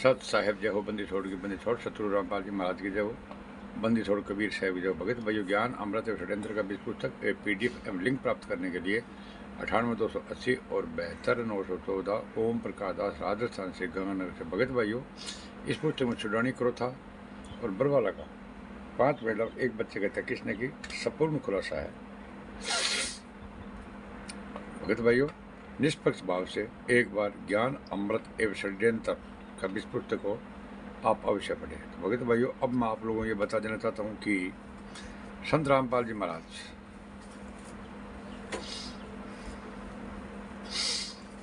सत साहेब जय हो, बंदी छोड़ की बंदी छोड़, शत्रु रामपाल जी महाराज की जय हो, बंदी छोड़ कबीर साहेब की जय हो। भगत भाइयों, ज्ञान अमृत एवं षड्यंत्र का बीज पुस्तक PDF एवं लिंक प्राप्त करने के लिए 98,280 और 72,914 ओम प्रकाश दास राजस्थान से गंगानगर से। भगत भाइयों, इस पुस्तक में छुड़ानी करो था और बरवाला का 5 महिला एक बच्चे का तकिसने की संपूर्ण खुलासा है। भगत भाइयों, निष्पक्ष भाव से एक बार ज्ञान अमृत एवं षड्यंत्र का बीज पुस्तक को आप अवश्य पढ़ें। तो भगत भाइयों, अब मैं आप लोगों को ये बता देना चाहता हूँ कि संत रामपाल जी महाराज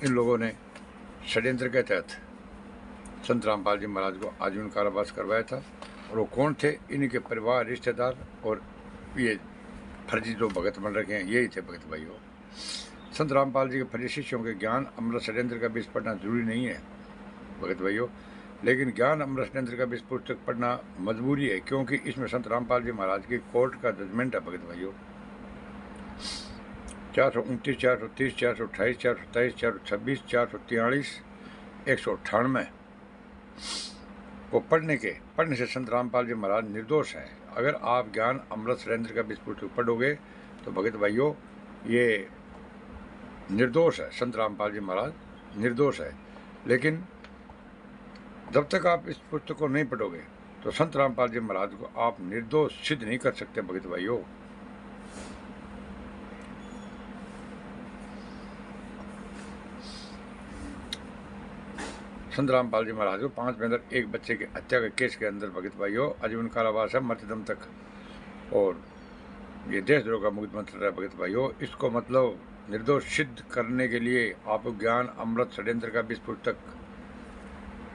इन लोगों ने षड्यंत्र के तहत संत रामपाल जी महाराज को आजीवन कारावास करवाया था। और वो कौन थे? इनके परिवार, रिश्तेदार और ये फर्जी जो भगत बन रखे हैं, यही थे भगत भाइयों। संत रामपाल जी के फर्जी शिष्यों के ज्ञान अमृत षड्यंत्र का बीज पढ़ना जरूरी नहीं है भगत भाइयों, लेकिन ज्ञान अमृत षड्यंत्र का बीज पुस्तक पढ़ना मजबूरी है, क्योंकि इसमें संत रामपाल जी महाराज की कोर्ट का जजमेंट है भगत भाइयों। 429, 430, 428, 427, 426, 443, 198 को पढ़ने से संत रामपाल जी महाराज निर्दोष है। अगर आप ज्ञान अमृत षड्यंत्र का बीज पुस्तक पढ़ोगे तो भगत भाइयों, ये निर्दोष है। संत रामपाल जी महाराज निर्दोष है। लेकिन जब तक आप इस पुस्तक को नहीं पढ़ोगे तो संत रामपाल जी महाराज को आप निर्दोष सिद्ध नहीं कर सकते भगत भाइयों। संत रामपाल जी महाराज को 5 में अंदर एक बच्चे की हत्या के केस के अंदर भगत भाइयों आजीवन कारावास है, मृत्युदंड तक। और ये देशद्रोह का मुकदमा है भगत भाइयों। इसको मतलब निर्दोष सिद्ध करने के लिए आपको ज्ञान अमृत षड्यंत्र का बीज पुस्तक,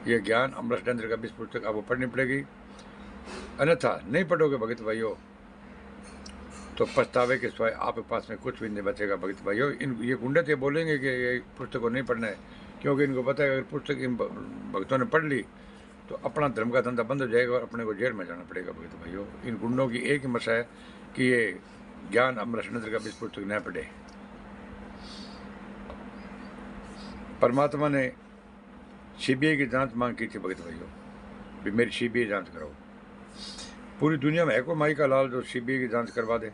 ये ज्ञान अमृत षड्यंत्र का बीज पुस्तक आपको पढ़नी पड़ेगी। अन्यथा नहीं पढ़ोगे भगत भाइयों तो पछतावे के सिवाय आपके पास में कुछ भी नहीं बचेगा भगत भाइयों। ये गुंडे थे बोलेंगे कि ये पुस्तक को नहीं पढ़ना है, क्योंकि इनको पता है अगर पुस्तक इन भक्तों ने पढ़ ली तो अपना धर्म का धंधा बंद हो जाएगा और अपने को जेल में जाना पड़ेगा भगत भाइयों। इन गुंडों की एक ही मशा है कि ये ज्ञान अमृत षड्यंत्र का बीज पुस्तक न पढ़े। परमात्मा ने CBI की जांच मांग की थी भगत भाइयों, भी मेरी CBI जांच कराओ। पूरी दुनिया में है को माई का लाल जो CBI की जांच करवा दे?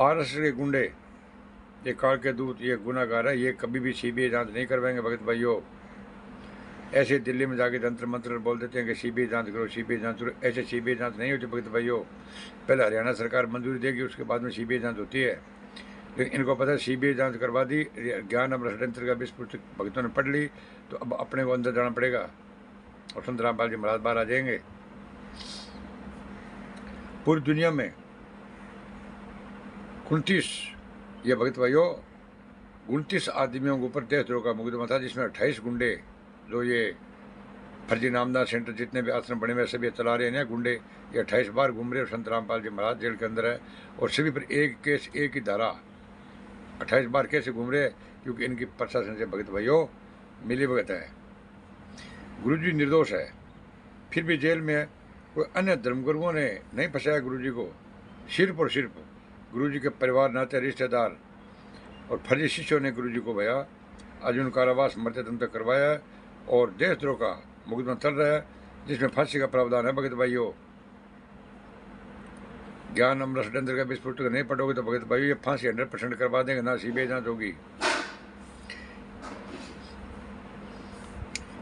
RSS के गुंडे, ये काल के दूत, ये गुनाहगार है, ये कभी भी CBI जांच नहीं करवाएंगे भगत भाइयों। ऐसे दिल्ली में जाके तंत्र मंत्र बोल देते हैं कि CBI जांच करो, CBI जांच करो। ऐसे CBI जांच नहीं होती भगत भाइयों। पहले हरियाणा सरकार मंजूरी देगी, उसके बाद में CBI जांच होती है। लेकिन इनको पता है CBI जांच करवा दी, ज्ञान अमृत षड्यंत्र का बीज पुस्तक भक्तों ने पढ़ ली तो अब अपने को अंदर जाना पड़ेगा और संत रामपाल जी महाराज बाहर आ जाएंगे। पूरी दुनिया में 29, ये भगत भाइयों 29 आदमियों के ऊपर देशद्रोह का मुकदमा था, जिसमें 28 गुंडे जो ये फर्जी नामदार सेंटर जितने भी आश्रम बने हुए सभी चला रहे हैं गुंडे, ये 28 बार घूम रहे और संत रामपाल जी महाराज जेल के अंदर है। और सभी पर एक केस, एक ही धारा, 28 बार कैसे घूम रहे? क्योंकि इनकी प्रशासन से भगत भाइयों मिली भगत है। गुरुजी निर्दोष है, फिर भी जेल में है। कोई अन्य धर्मगुरुओं ने नहीं फंसाया गुरुजी को, सिर्फ और सिर्फ गुरुजी के परिवार, नाते, रिश्तेदार और फर्जी शिष्यों ने गुरुजी को भैया आजीवन कारावास मृत्युदंड तक करवाया है। और देशद्रोह का मुकदमा चल रहा है, जिसमें फांसी का प्रावधान है भगत भाइयों। ज्ञान अमृत षड्यंत्र का बीज पुस्तक नहीं पढ़ोगे तो भगत भाइयों ये फांसी 100% करवा देंगे, ना CBI जांच होगी।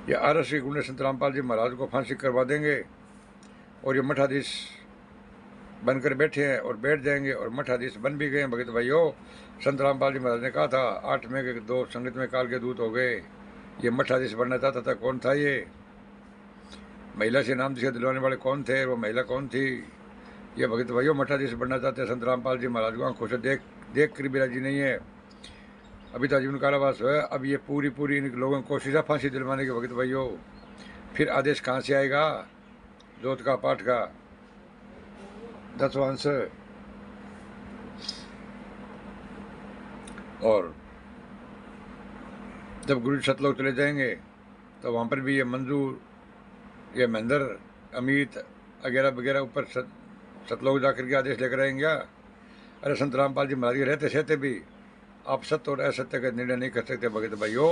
ये RSS के गुंडे संत रामपाल जी महाराज को फांसी करवा देंगे और ये मठाधीश बनकर बैठे हैं और बैठ जाएंगे और मठाधीश बन भी गए हैं भगत भाइयों। संत रामपाल जी महाराज ने कहा था 8 में के 2 संगत में काल के दूत हो गए। ये मठाधीश बनना चाहता था। कौन था ये? महिला से नाम दिलवाने वाले कौन थे? वो महिला कौन थी? ये भगत भाइयों मठाधीश बनना चाहते हैं संत रामपाल जी महाराज को आंखों से देख कर भी राजी नहीं है। अभी तो आजीवन कारावास हुआ है, अब ये पूरी इन लोगों को कोशिश है फांसी दिलवाने के भगत भाइयों। फिर आदेश कहाँ से आएगा? जोत का पाठ का 10वां अंश। और जब गुरु सतलोक चले जाएंगे तो वहाँ पर भी ये मंजूर, ये महेंद्र, अमित वगैरह वगैरह ऊपर सतलोक जाकर के आदेश लेकर आएंगे क्या? अरे संत रामपाल जी महाराज रहते सहते भी आप सत्य और असत्य का निर्णय नहीं कर सकते भगत भाइयों।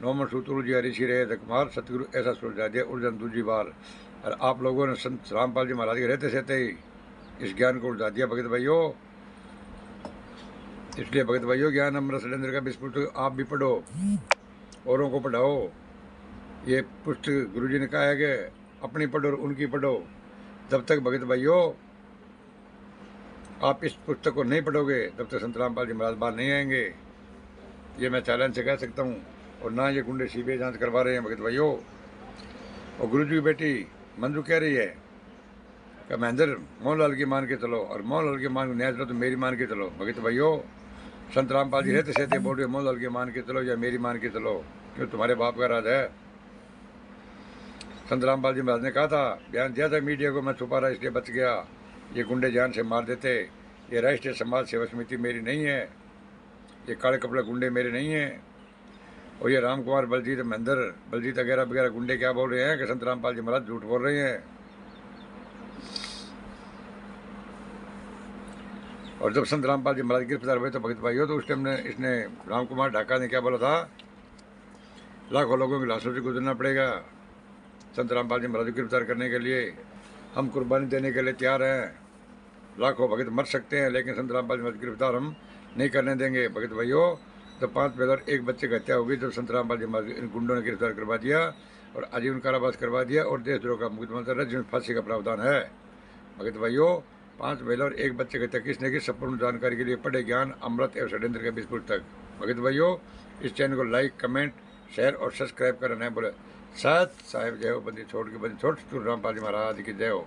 नौमन सूत्रु जी ऋषि रहे थे कुमार सतगुरु ऐसा सुलझा दिया उलझन दूसरी बार। और आप लोगों ने संत रामपाल जी महाराज के रहते सहते ही इस ज्ञान को उलझा दिया भगत भाइयों। इसलिए भगत भाइयों ज्ञान अमृत सिलेंडर का विस्फुट आप भी पढ़ो, औरों को पढ़ाओ। ये पुस्तक गुरु जी ने कहा है कि अपनी पढ़ो और उनकी पढ़ो। जब तक भगत भाइयों आप इस पुस्तक को नहीं पढ़ोगे तब तक संत रामपाल जी महाराज बाहर नहीं आएंगे। ये मैं चैलेंज से कह सकता हूँ। और ना ये गुंडे सीबीआई जांच करवा रहे हैं भगत भाइयों। और गुरु जी की बेटी मंजू कह रही है कि महेंद्र मोहनलाल की मान के चलो, और मोहनलाल की मान न्याय चलो तो मेरी मान के चलो। भगत भाइयों संत रामपाल जी रहते सहते बोल रहे मोहनलाल की मान के चलो या मेरी मान के चलो, क्यों तुम्हारे बाप का राज है। संत रामपाल जी महाराज ने कहा था, बयान दिया था मीडिया को, मैं छुपा रहा इसलिए बच गया, ये गुंडे जान से मार देते। ये राष्ट्रीय समाज सेवा समिति मेरी नहीं है, ये काले कपड़े गुंडे मेरे नहीं हैं। और ये राम कुमार बलजीत महेंद्र बलजीत वगैरह वगैरह गुंडे क्या बोल रहे हैं कि संत रामपाल जी महाराज झूठ बोल रहे हैं। और जब संत रामपाल जी महाराज गिरफ्तार हुए तो भगत भाइयों तो उस टाइम ने इसने राम कुमार ढाका ने क्या बोला था, लाखों लोगों की लाशों से गुजरना पड़ेगा संत रामपाल जी महाराज को गिरफ्तार करने के लिए, हम कुर्बानी देने के लिए तैयार हैं। लाखों भगत मर सकते हैं लेकिन संत रामपाल जी महाराज गिरफ्तार हम नहीं करने देंगे। भगत भाइयों तो 5 महिला और 1 बच्चे की हत्या होगी जब संत रामपाल जी महाराज इन गुंडों ने गिरफ्तार करवा दिया और आजीवन कारावास करवा दिया और देशद्रोह का मुकदमा दर्ज जिसमें फांसी का प्रावधान है। भगत भाइयों 5 महिला और 1 बच्चे की हत्या किसने की, संपूर्ण जानकारी के लिए पढ़े ज्ञान अमृत एवं षड्यंत्र के बीच पुस्तक। भगत भाइयों इस चैनल को लाइक कमेंट शेयर और सब्सक्राइब करना है। बोले साथ साहेब जय हो, बंदी छोड़ के बंदी छोड़ रामपाल जी महाराज की जय हो।